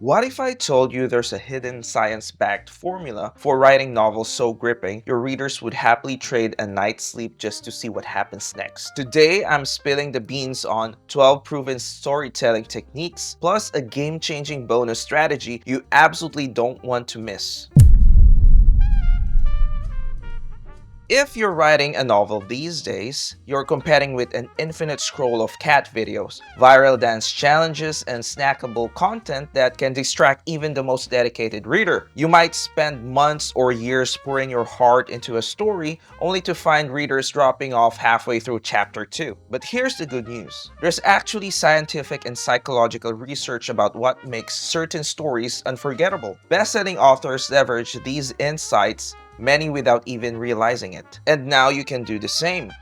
What if I told you there's a hidden science-backed formula for writing novels so gripping your readers would happily trade a night's sleep just to see what happens next? Today, I'm spilling the beans on 12 proven storytelling techniques, plus a game-changing bonus strategy you absolutely don't want to miss. If you're writing a novel these days, you're competing with an infinite scroll of cat videos, viral dance challenges, and snackable content that can distract even the most dedicated reader. You might spend months or years pouring your heart into a story only to find readers dropping off halfway through chapter 2. But here's the good news. There's actually scientific and psychological research about what makes certain stories unforgettable. Best-selling authors leverage these insights, many without even realizing it. And now you can do the same.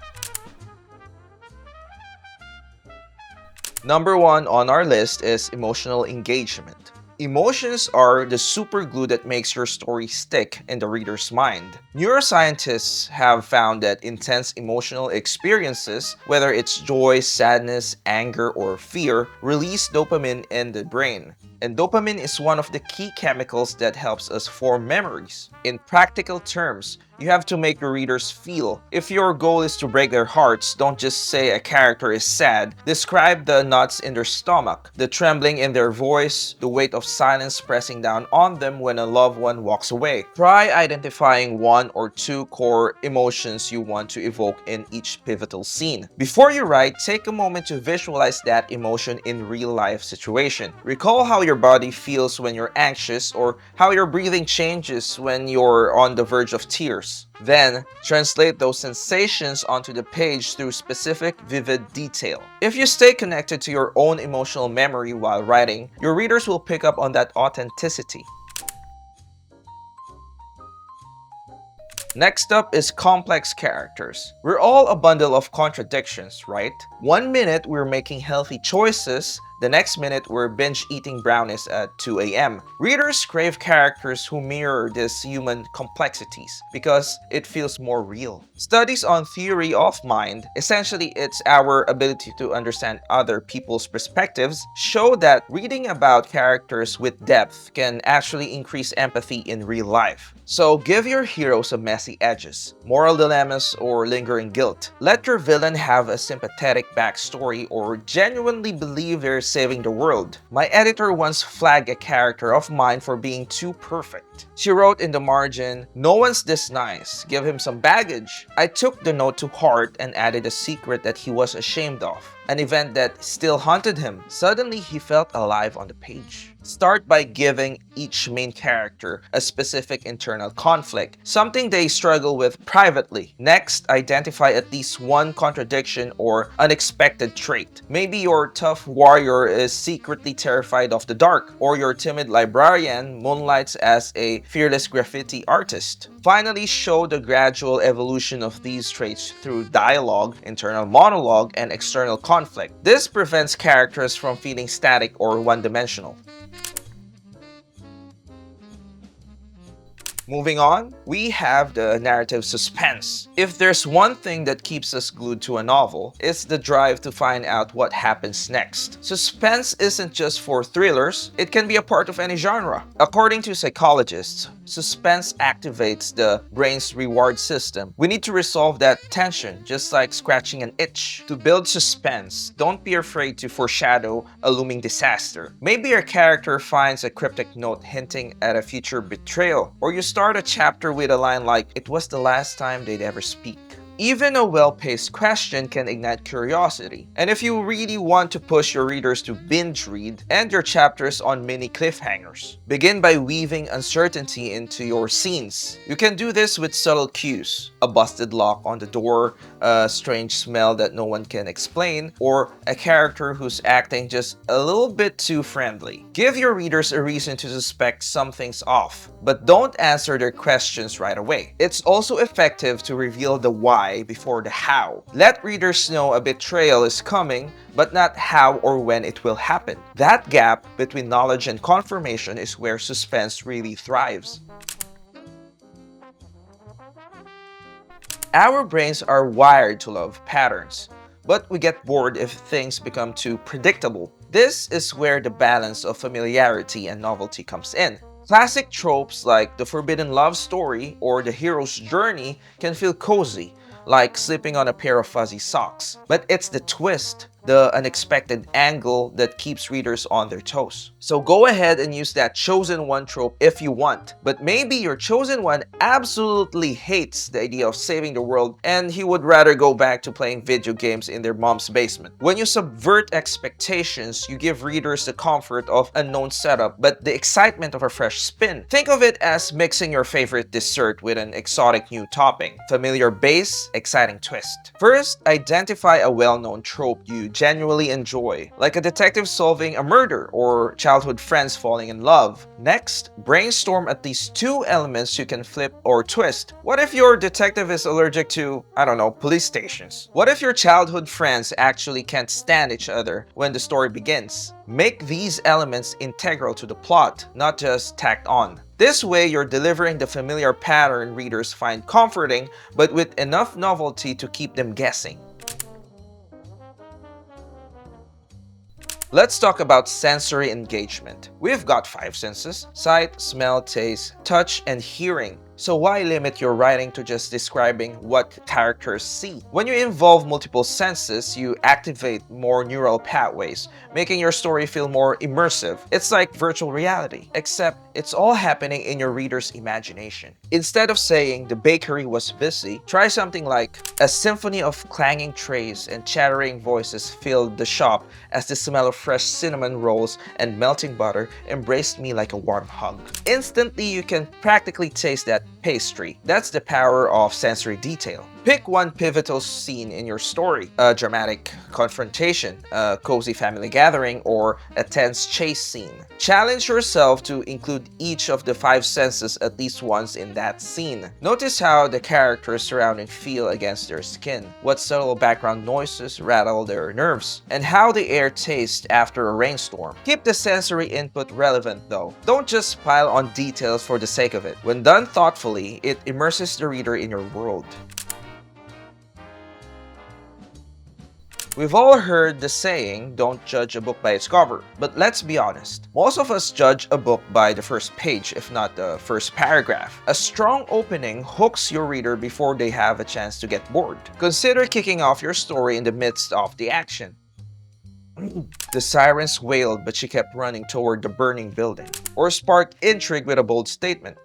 Number one on our list is emotional engagement. Emotions are the super glue that makes your story stick in the reader's mind. Neuroscientists have found that intense emotional experiences, whether it's joy, sadness, anger, or fear, release dopamine in the brain. And dopamine is one of the key chemicals that helps us form memories. In practical terms, you have to make your readers feel. If your goal is to break their hearts, don't just say a character is sad. Describe the knots in their stomach, the trembling in their voice, the weight of silence pressing down on them when a loved one walks away. Try identifying one or two core emotions you want to evoke in each pivotal scene. Before you write, take a moment to visualize that emotion in real-life situation. Recall how your body feels when you're anxious or how your breathing changes when you're on the verge of tears. Then, translate those sensations onto the page through specific, vivid detail. If you stay connected to your own emotional memory while writing, your readers will pick up on that authenticity. Next up is complex characters. We're all a bundle of contradictions, right? One minute we're making healthy choices, the next minute we're binge eating brownies at 2 a.m. Readers crave characters who mirror these human complexities because it feels more real. Studies on theory of mind, essentially it's our ability to understand other people's perspectives, show that reading about characters with depth can actually increase empathy in real life. So give your heroes some messy edges, moral dilemmas, or lingering guilt. Let your villain have a sympathetic backstory or genuinely believe they're saving the world. My editor once flagged a character of mine for being too perfect. She wrote in the margin, "No one's this nice, give him some baggage." I took the note to heart and added a secret that he was ashamed of, an event that still haunted him. Suddenly, he felt alive on the page. Start by giving each main character a specific internal conflict, something they struggle with privately. Next, identify at least one contradiction or unexpected trait. Maybe your tough warrior is secretly terrified of the dark, or your timid librarian moonlights as a fearless graffiti artist. Finally, show the gradual evolution of these traits through dialogue, internal monologue, and external conflict. This prevents characters from feeling static or one-dimensional. Moving on, we have the narrative suspense. If there's one thing that keeps us glued to a novel, it's the drive to find out what happens next. Suspense isn't just for thrillers, it can be a part of any genre. According to psychologists, suspense activates the brain's reward system. We need to resolve that tension, just like scratching an itch. To build suspense, don't be afraid to foreshadow a looming disaster. Maybe your character finds a cryptic note hinting at a future betrayal, or you start a chapter with a line like, "It was the last time they'd ever speak." Even a well-paced question can ignite curiosity. And if you really want to push your readers to binge read, end your chapters on mini cliffhangers. Begin by weaving uncertainty into your scenes. You can do this with subtle cues, a busted lock on the door, a strange smell that no one can explain, or a character who's acting just a little bit too friendly. Give your readers a reason to suspect something's off, but don't answer their questions right away. It's also effective to reveal the why before the how. Let readers know a betrayal is coming, but not how or when it will happen. That gap between knowledge and confirmation is where suspense really thrives. Our brains are wired to love patterns. but we get bored if things become too predictable. This is where the balance of familiarity and novelty comes in. Classic tropes like the forbidden love story or the hero's journey can feel cozy, like slipping on a pair of fuzzy socks. But it's the twist, the unexpected angle that keeps readers on their toes. So go ahead and use that chosen one trope if you want, but maybe your chosen one absolutely hates the idea of saving the world and he would rather go back to playing video games in their mom's basement. When you subvert expectations, you give readers the comfort of unknown setup but the excitement of a fresh spin. Think of it as mixing your favorite dessert with an exotic new topping. Familiar base, exciting twist. First, identify a well-known trope you genuinely enjoy, like a detective solving a murder or childhood friends falling in love. Next, brainstorm at least 2 elements you can flip or twist. What if your detective is allergic to, I don't know, police stations? What if your childhood friends actually can't stand each other when the story begins? Make these elements integral to the plot, not just tacked on. This way, you're delivering the familiar pattern readers find comforting, but with enough novelty to keep them guessing. Let's talk about sensory engagement. We've got 5 senses: sight, smell, taste, touch, and hearing. So why limit your writing to just describing what characters see? When you involve multiple senses, you activate more neural pathways, making your story feel more immersive. It's like virtual reality, except it's all happening in your reader's imagination. Instead of saying the bakery was busy, try something like a symphony of clanging trays and chattering voices filled the shop as the smell of fresh cinnamon rolls and melting butter embraced me like a warm hug. Instantly, you can practically taste that pastry. That's the power of sensory detail. Pick one pivotal scene in your story: a dramatic confrontation, a cozy family gathering, or a tense chase scene. Challenge yourself to include each of the 5 senses at least once in that scene. Notice how the characters surrounding feel against their skin, what subtle background noises rattle their nerves, and how the air tastes after a rainstorm. Keep the sensory input relevant though. Don't just pile on details for the sake of it. When done thoughtfully, it immerses the reader in your world. We've all heard the saying, don't judge a book by its cover. But let's be honest, most of us judge a book by the first page, if not the first paragraph. A strong opening hooks your reader before they have a chance to get bored. Consider kicking off your story in the midst of the action. The sirens wailed, but she kept running toward the burning building. Or spark intrigue with a bold statement.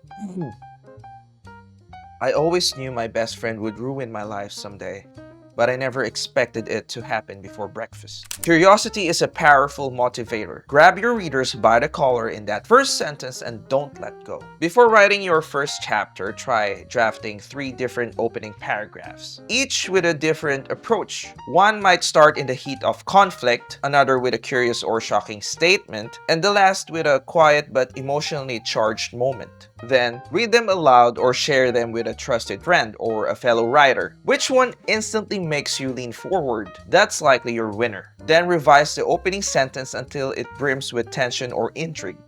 I always knew my best friend would ruin my life someday, but I never expected it to happen before breakfast. Curiosity is a powerful motivator. Grab your readers by the collar in that first sentence and don't let go. Before writing your first chapter, try drafting 3 different opening paragraphs, each with a different approach. One might start in the heat of conflict, another with a curious or shocking statement, and the last with a quiet but emotionally charged moment. Then, read them aloud or share them with a trusted friend or a fellow writer. Which one instantly makes you lean forward? That's likely your winner. Then revise the opening sentence until it brims with tension or intrigue.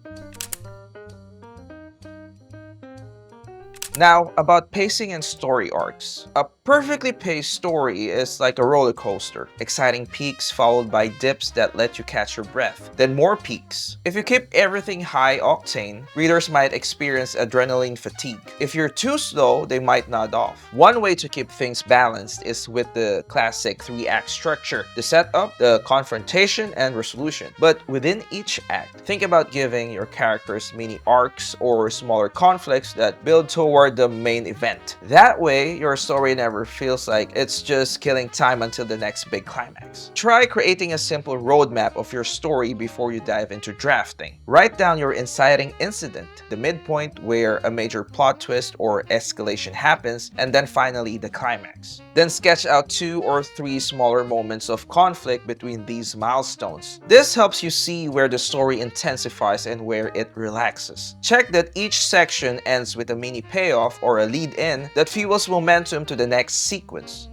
Now, about pacing and story arcs. A perfectly paced story is like a roller coaster. Exciting peaks followed by dips that let you catch your breath. Then more peaks. If you keep everything high octane, readers might experience adrenaline fatigue. If you're too slow, they might nod off. One way to keep things balanced is with the classic 3-act structure: the setup, the confrontation, and resolution. But within each act, think about giving your characters mini arcs or smaller conflicts that build toward the main event. That way, your story never feels like it's just killing time until the next big climax. Try creating a simple roadmap of your story before you dive into drafting. Write down your inciting incident, the midpoint where a major plot twist or escalation happens, and then finally the climax. Then sketch out 2 or 3 smaller moments of conflict between these milestones. This helps you see where the story intensifies and where it relaxes. Check that each section ends with a mini payoff or a lead-in that fuels momentum to the next sequence.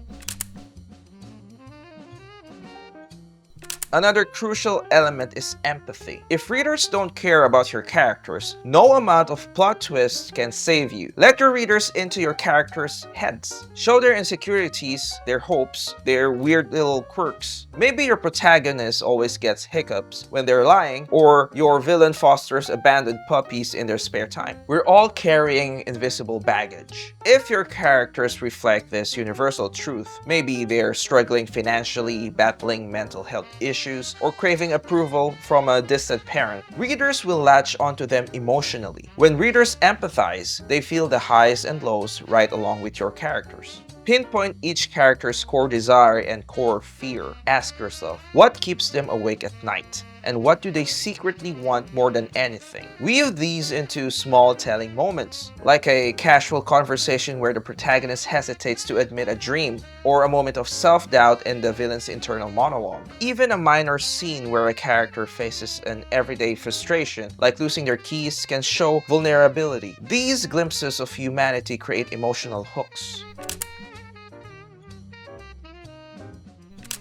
Another crucial element is empathy. If readers don't care about your characters, no amount of plot twists can save you. Let your readers into your characters' heads. Show their insecurities, their hopes, their weird little quirks. Maybe your protagonist always gets hiccups when they're lying, or your villain fosters abandoned puppies in their spare time. We're all carrying invisible baggage. If your characters reflect this universal truth, maybe they're struggling financially, battling mental health issues, or craving approval from a distant parent, readers will latch onto them emotionally. When readers empathize, they feel the highs and lows right along with your characters. Pinpoint each character's core desire and core fear. Ask yourself, what keeps them awake at night? And what do they secretly want more than anything? Weave these into small telling moments, like a casual conversation where the protagonist hesitates to admit a dream, or a moment of self-doubt in the villain's internal monologue. Even a minor scene where a character faces an everyday frustration, like losing their keys, can show vulnerability. These glimpses of humanity create emotional hooks.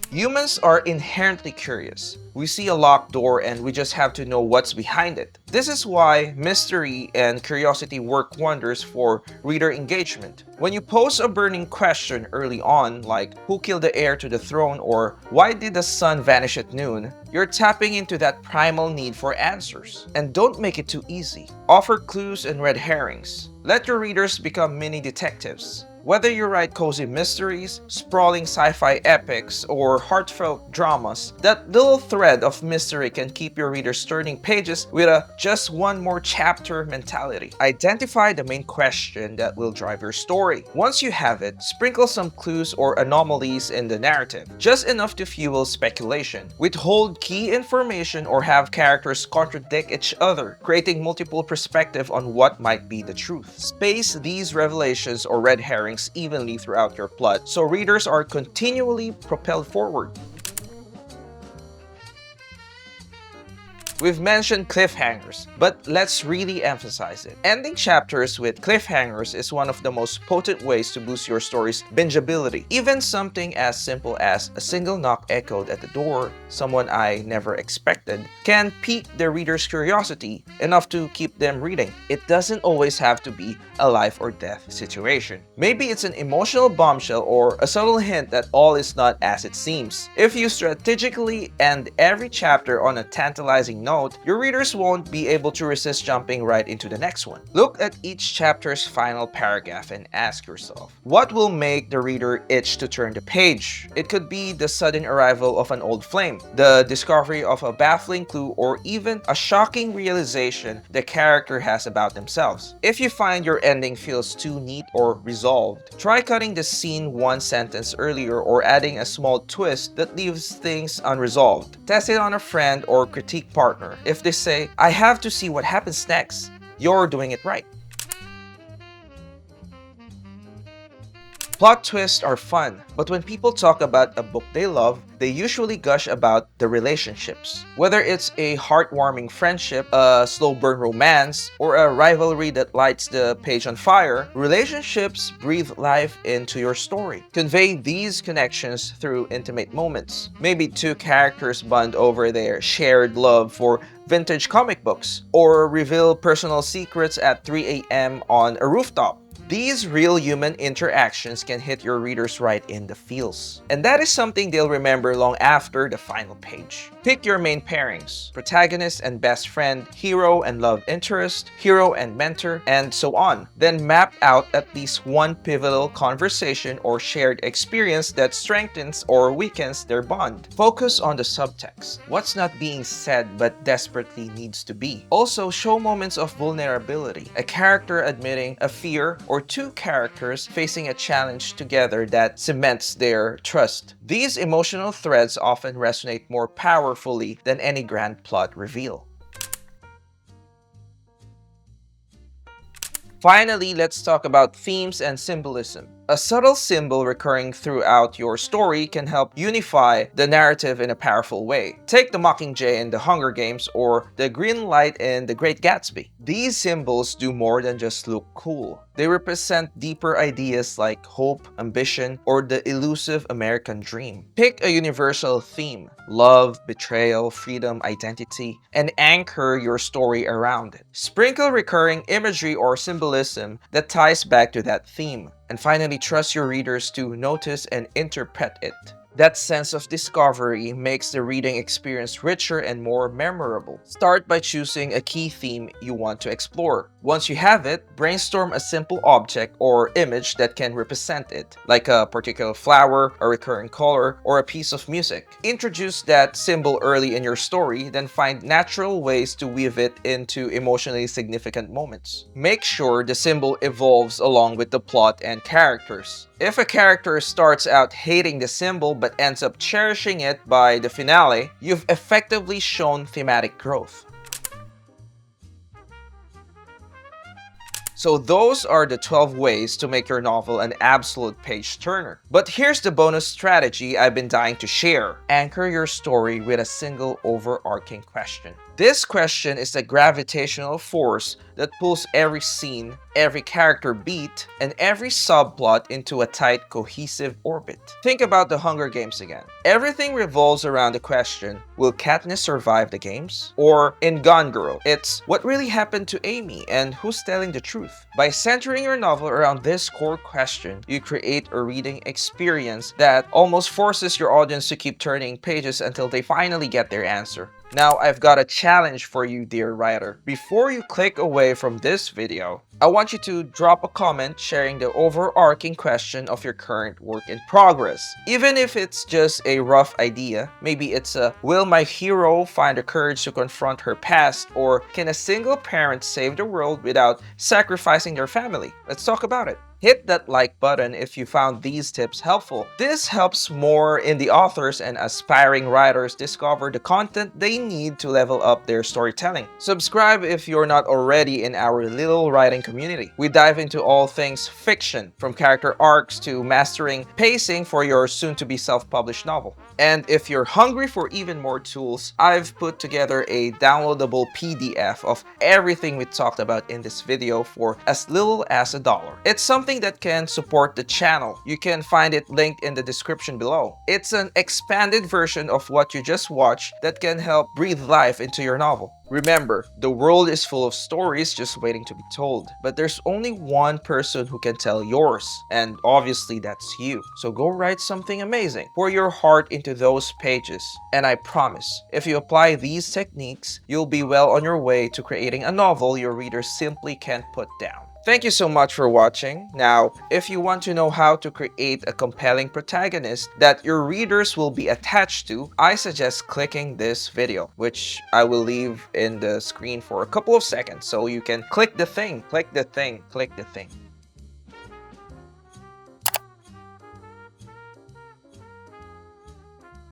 Humans are inherently curious. We see a locked door and we just have to know what's behind it. This is why mystery and curiosity work wonders for reader engagement. When you pose a burning question early on, like who killed the heir to the throne or why did the sun vanish at noon, you're tapping into that primal need for answers. And don't make it too easy. Offer clues and red herrings. Let your readers become mini detectives. Whether you write cozy mysteries, sprawling sci-fi epics, or heartfelt dramas, that little thread of mystery can keep your readers turning pages with a just one more chapter mentality. Identify the main question that will drive your story. Once you have it, sprinkle some clues or anomalies in the narrative, just enough to fuel speculation. Withhold key information or have characters contradict each other, creating multiple perspectives on what might be the truth. Space these revelations or red herrings evenly throughout your plot, so readers are continually propelled forward. We've mentioned cliffhangers, but let's really emphasize it. Ending chapters with cliffhangers is one of the most potent ways to boost your story's bingeability. Even something as simple as a single knock echoed at the door, someone I never expected, can pique the reader's curiosity enough to keep them reading. It doesn't always have to be a life or death situation. Maybe it's an emotional bombshell or a subtle hint that all is not as it seems. If you strategically end every chapter on a tantalizing note, your readers won't be able to resist jumping right into the next one. Look at each chapter's final paragraph and ask yourself, what will make the reader itch to turn the page? It could be the sudden arrival of an old flame, the discovery of a baffling clue, or even a shocking realization the character has about themselves. If you find your ending feels too neat or resolved, try cutting the scene one sentence earlier or adding a small twist that leaves things unresolved. Test it on a friend or critique partner. If they say, I have to see what happens next, you're doing it right. Plot twists are fun, but when people talk about a book they love, they usually gush about the relationships. Whether it's a heartwarming friendship, a slow burn romance, or a rivalry that lights the page on fire, relationships breathe life into your story. Convey these connections through intimate moments. Maybe two characters bond over their shared love for vintage comic books, or reveal personal secrets at 3 a.m. on a rooftop. These real human interactions can hit your readers right in the feels. And that is something they'll remember long after the final page. Pick your main pairings: protagonist and best friend, hero and love interest, hero and mentor, and so on. Then map out at least one pivotal conversation or shared experience that strengthens or weakens their bond. Focus on the subtext. What's not being said but desperately needs to be. Also, show moments of vulnerability. A character admitting a fear or two characters facing a challenge together that cements their trust. These emotional threads often resonate more powerfully than any grand plot reveal. Finally, let's talk about themes and symbolism. A subtle symbol recurring throughout your story can help unify the narrative in a powerful way. Take the Mockingjay in The Hunger Games or the green light in The Great Gatsby. These symbols do more than just look cool. They represent deeper ideas like hope, ambition, or the elusive American dream. Pick a universal theme, love, betrayal, freedom, identity, and anchor your story around it. Sprinkle recurring imagery or symbolism that ties back to that theme. And finally, trust your readers to notice and interpret it. That sense of discovery makes the reading experience richer and more memorable. Start by choosing a key theme you want to explore. Once you have it, brainstorm a simple object or image that can represent it, like a particular flower, a recurring color, or a piece of music. Introduce that symbol early in your story, then find natural ways to weave it into emotionally significant moments. Make sure the symbol evolves along with the plot and characters. If a character starts out hating the symbol but ends up cherishing it by the finale, you've effectively shown thematic growth. So those are the 12 ways to make your novel an absolute page-turner. But here's the bonus strategy I've been dying to share. Anchor your story with a single overarching question. This question is the gravitational force that pulls every scene, every character beat, and every subplot into a tight, cohesive orbit. Think about The Hunger Games again. Everything revolves around the question, will Katniss survive the games? Or in Gone Girl, it's what really happened to Amy and who's telling the truth? By centering your novel around this core question, you create a reading experience that almost forces your audience to keep turning pages until they finally get their answer. Now, I've got a challenge for you, dear writer. Before you click away from this video, I want you to drop a comment sharing the overarching question of your current work in progress. Even if it's just a rough idea, maybe it's a, will my hero find the courage to confront her past, or can a single parent save the world without sacrificing their family? Let's talk about it. Hit that like button if you found these tips helpful. This helps more indie authors and aspiring writers discover the content they need to level up their storytelling. Subscribe if you're not already in our little writing community. We dive into all things fiction, from character arcs to mastering pacing for your soon-to-be self-published novel. And if you're hungry for even more tools, I've put together a downloadable PDF of everything we talked about in this video for as little as $1. It's something that can support the channel. You can find it linked in the description below. It's an expanded version of what you just watched that can help breathe life into your novel. Remember, the world is full of stories just waiting to be told, but there's only one person who can tell yours, and obviously that's you. So go write something amazing. Pour your heart into those pages, and I promise, if you apply these techniques, you'll be well on your way to creating a novel your readers simply can't put down. Thank you so much for watching. Now, if you want to know how to create a compelling protagonist that your readers will be attached to, I suggest clicking this video, which I will leave in the screen for a couple of seconds so you can click the thing, click the thing, click the thing.